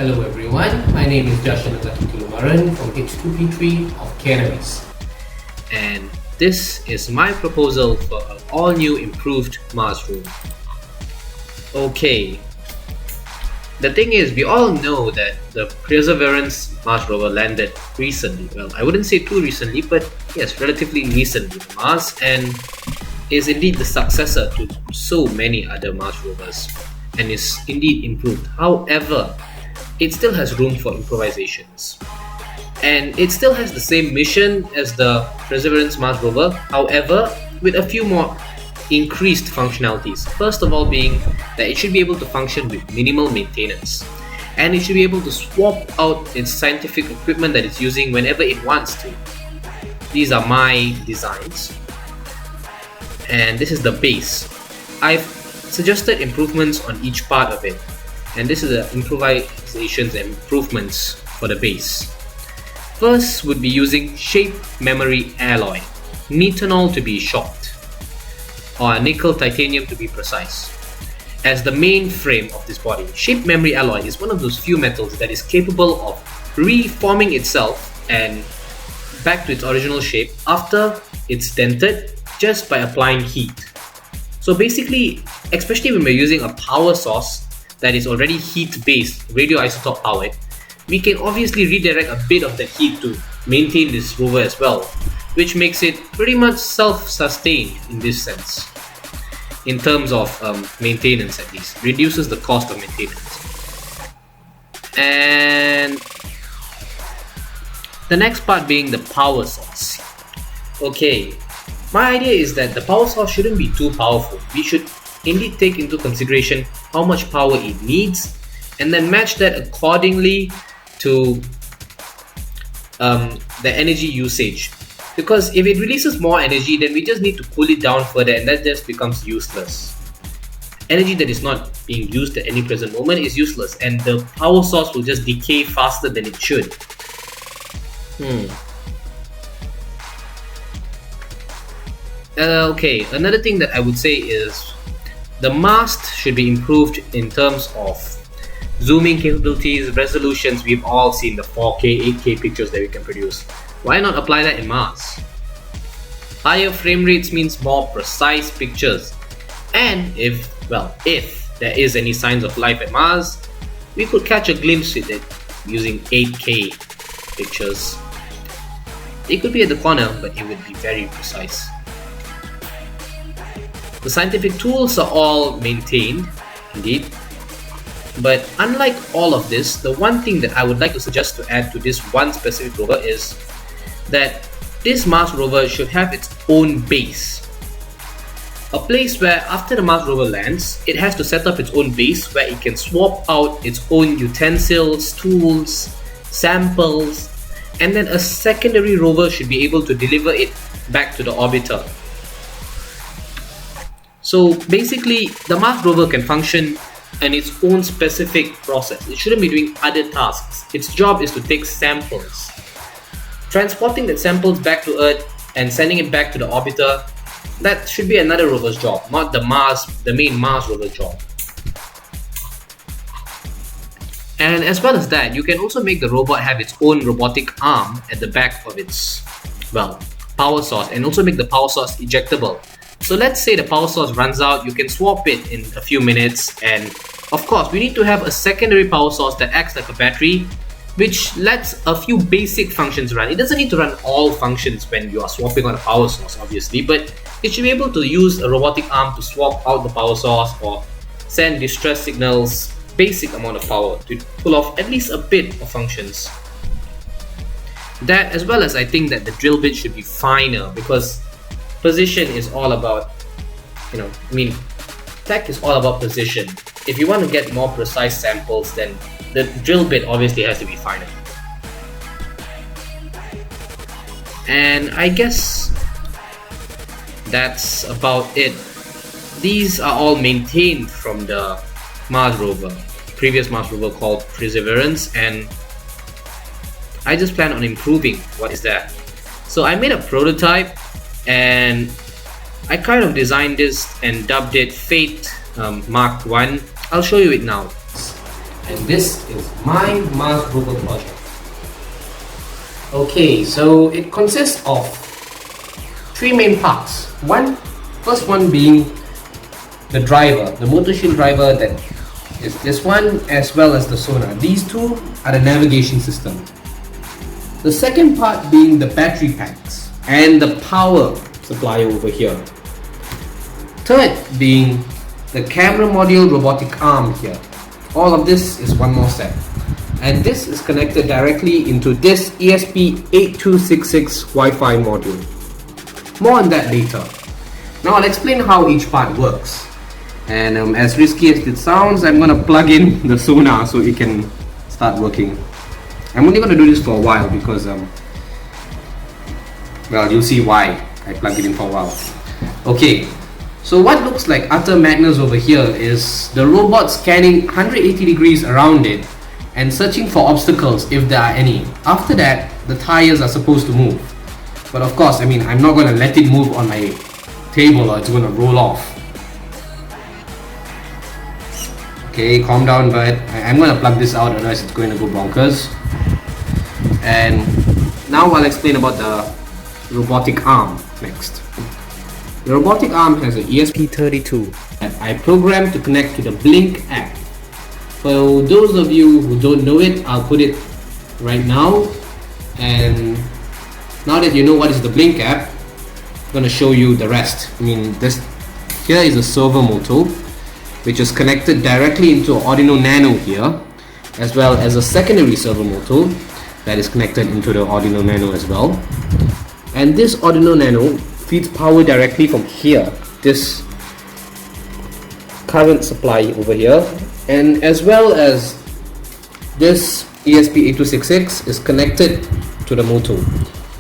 Hello everyone, my name is Jashan Tulumaran from H2P3 of Cannabis. And this is my proposal for an all-new improved Mars Rover. Okay, the thing is, we all know that the Perseverance Mars Rover landed recently. Well, I wouldn't say too recently, but yes, relatively recently to Mars, and is indeed the successor to so many other Mars Rovers, and is indeed improved. However, it still has room for improvisations. And it still has the same mission as the Perseverance Mars Rover, however, with a few more increased functionalities. First of all being that it should be able to function with minimal maintenance. And it should be able to swap out its scientific equipment that it's using whenever it wants to. These are my designs. And this is the base. I've suggested improvements on each part of it. And this is the improvisations and improvements for the base. First would be using shape memory alloy, nitinol to be short, or nickel titanium to be precise, as the main frame of this body. Shape memory alloy is one of those few metals that is capable of reforming itself and back to its original shape after it's dented just by applying heat. So basically, especially when we're using a power source that is already heat-based, radioisotope powered, we can obviously redirect a bit of that heat to maintain this rover as well, which makes it pretty much self-sustained in this sense. In terms of maintenance at least, reduces the cost of maintenance. And the next part being the power source. Okay, my idea is that the power source shouldn't be too powerful. We should indeed take into consideration how much power it needs and then match that accordingly to the energy usage, because if it releases more energy, then we just need to cool it down further, and that just becomes useless. Energy that is not being used at any present moment is useless, and the power source will just decay faster than it should. Okay, another thing that I would say is the mast should be improved in terms of zooming capabilities, resolutions. We've all seen the 4K, 8K pictures that we can produce. Why not apply that in Mars? Higher frame rates means more precise pictures. And if there is any signs of life at Mars, we could catch a glimpse with it using 8K pictures. It could be at the corner, but it would be very precise. The scientific tools are all maintained, indeed. But unlike all of this, the one thing that I would like to suggest to add to this one specific rover is that this Mars rover should have its own base. A place where after the Mars rover lands, it has to set up its own base where it can swap out its own utensils, tools, samples, and then a secondary rover should be able to deliver it back to the orbiter. So basically, the Mars rover can function in its own specific process. It shouldn't be doing other tasks. Its job is to take samples. Transporting that samples back to Earth and sending it back to the orbiter, that should be another rover's job, not the main Mars rover job. And as well as that, you can also make the robot have its own robotic arm at the back of its, power source, and also make the power source ejectable. So let's say the power source runs out, you can swap it in a few minutes, and of course we need to have a secondary power source that acts like a battery, which lets a few basic functions run. It doesn't need to run all functions when you are swapping out a power source, obviously, but it should be able to use a robotic arm to swap out the power source or send distress signals, basic amount of power to pull off at least a bit of functions. That, as well as I think that the drill bit should be finer, because precision is all about, tech is all about precision. If you want to get more precise samples, then the drill bit obviously has to be finer. And I guess that's about it. These are all maintained from the Mars rover, previous Mars rover called Perseverance, and I just plan on improving what is there. So I made a prototype, and I kind of designed this and dubbed it Fate Mark 1. I'll show you it now. and this is my Mars Rover project. Okay, so it consists of three main parts. First one being the driver, the motor shield driver, that is this one, as well as the sonar. These two are the navigation system. The second part being the battery packs and the power supply over here. Third being the camera module robotic arm here. All of this is one more set, and this is connected directly into this ESP8266 Wi-Fi module. More on that later. Now I'll explain how each part works. And as risky as it sounds, I'm gonna plug in the sonar so it can start working. I'm only gonna do this for a while because well, you'll see why I plug it in for a while. Okay, so what looks like utter madness over here is the robot scanning 180 degrees around it and searching for obstacles if there are any. After that, the tires are supposed to move. But of course, I mean, I'm not gonna let it move on my table or it's gonna roll off. Okay, calm down, but I'm gonna plug this out, otherwise it's going to go bonkers. And now I'll explain about the robotic arm next. The robotic arm has an ESP32 that I programmed to connect to the Blink app. For those of you who don't know it, I'll put it right now. And now that you know what is the Blink app, I'm gonna show you the rest. I mean, here is a servo motor, which is connected directly into an Arduino Nano here, as well as a secondary servo motor that is connected into the Arduino Nano as well. And this Arduino Nano feeds power directly from here, this current supply over here, and as well as this ESP8266 is connected to the motor.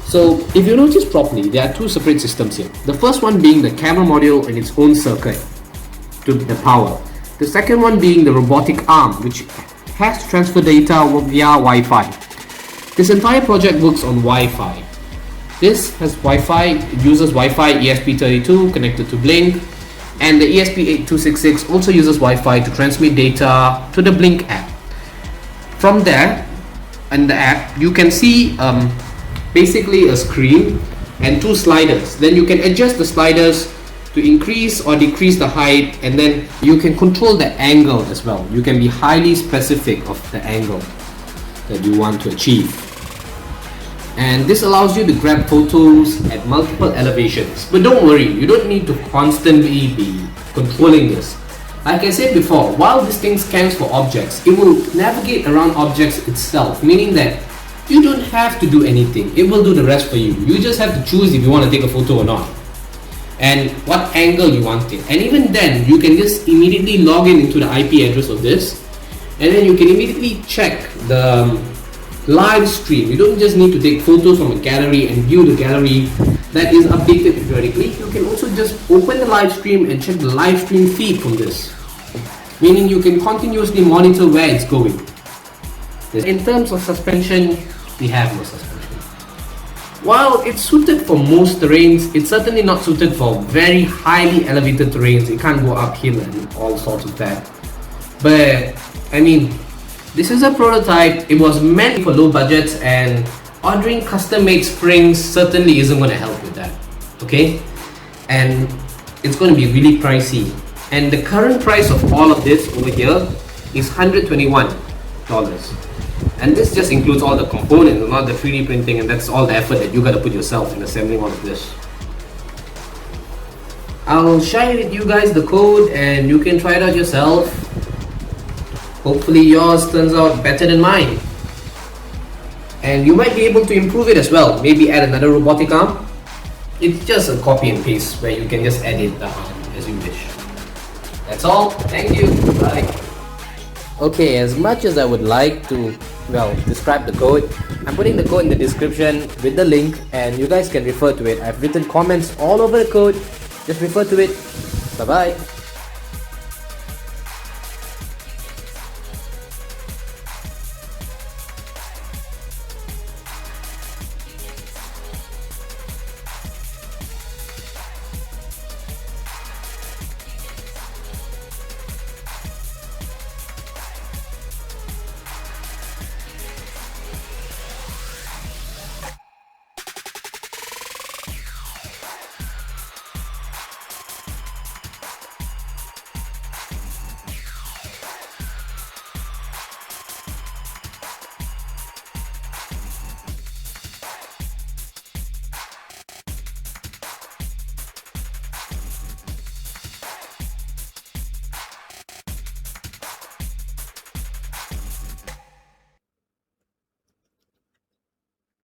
So if you notice properly, there are two separate systems here. The first one being the camera module and its own circuit to the power. The second one being the robotic arm, which has to transfer data via Wi-Fi. This entire project works on Wi-Fi. This has Wi-Fi, it uses Wi-Fi ESP32 connected to Blink, and the ESP8266 also uses Wi-Fi to transmit data to the Blink app. From there, in the app, you can see basically a screen and two sliders. Then you can adjust the sliders to increase or decrease the height, and then you can control the angle as well. You can be highly specific of the angle that you want to achieve. And this allows you to grab photos at multiple elevations. But don't worry, you don't need to constantly be controlling this. Like I said before, while this thing scans for objects, it will navigate around objects itself, meaning that you don't have to do anything. It will do the rest for you. You just have to choose if you want to take a photo or not, and what angle you want it. And even then, you can just immediately log in into the IP address of this, and then you can immediately check the live stream. You don't just need to take photos from a gallery and view the gallery that is updated periodically. You can also just open the live stream and check the live stream feed from this, meaning you can continuously monitor where it's going. In terms of suspension, we have no suspension. While it's suited for most terrains, it's certainly not suited for very highly elevated terrains. It can't go uphill and all sorts of that. But I mean, this is a prototype. It was meant for low budgets, and ordering custom-made springs certainly isn't going to help with that. Okay, and it's going to be really pricey. And the current price of all of this over here is $121. And this just includes all the components, not the 3D printing, and that's all the effort that you gotta put yourself in assembling all of this. I'll share with you guys the code and you can try it out yourself. Hopefully yours turns out better than mine. And you might be able to improve it as well. Maybe add another robotic arm. It's just a copy and paste where you can just edit the arm as you wish. That's all. Thank you. Bye. Okay, as much as I would like to, describe the code, I'm putting the code in the description with the link, and you guys can refer to it. I've written comments all over the code. Just refer to it. Bye bye.